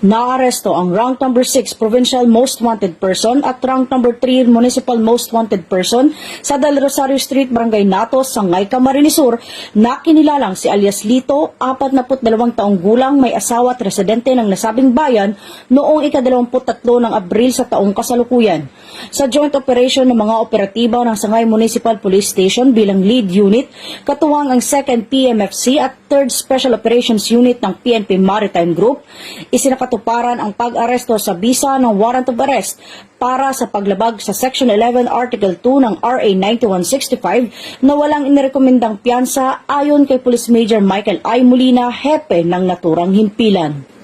Naaresto ang rank number 6 Provincial Most Wanted Person at rank number 3 Municipal Most Wanted Person sa Del Rosario Street, Barangay Natos, Sangay, Camarines Sur na kinilalang si alias Lito, 42 taong gulang, may asawa at residente ng nasabing bayan noong ika-23 ng Abril sa taong kasalukuyan. Sa joint operation ng mga operatiba ng Sangay Municipal Police Station bilang lead unit, katuwang ang 2nd PMFC at 3rd Special Operations Unit ng PNP Maritime Group, isinakatuparan ang pag-aresto sa bisa ng warrant of arrest para sa paglabag sa Section 11 Article 2 ng RA 9165 na walang inirekomendang piyansa ayon kay Police Major Michael I. Molina, hepe ng naturang himpilan.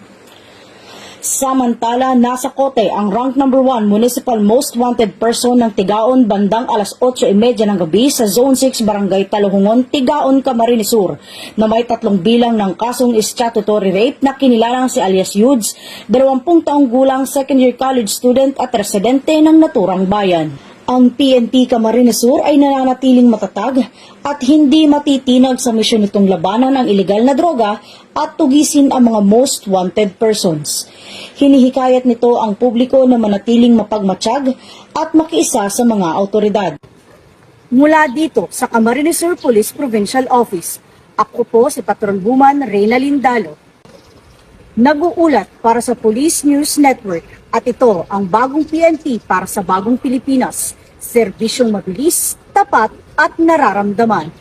Samantala, nasa kote ang rank number 1 Municipal Most Wanted Person ng Tigaon bandang alas 8:30 ng gabi sa Zone 6 Barangay Taluhungon, Tigaon, Camarines Sur na may 3 bilang ng kasong statutory rape na kinilalang si alias Yudes, 20 taong gulang, second-year college student at residente ng naturang bayan. Ang PNP Camarines Sur ay nananatiling matatag at hindi matitinag sa misyon nitong labanan ang ilegal na droga at tugisin ang mga most wanted persons. Hinihikayat nito ang publiko na manatiling mapagmatsyag at makiisa sa mga autoridad. Mula dito sa Camarines Sur Police Provincial Office, ako po si Patron Woman Reyna Lindalo. Nag-uulat para sa Police News Network at ito ang bagong PNP para sa bagong Pilipinas. Serbisyong mabilis, tapat at nararamdaman.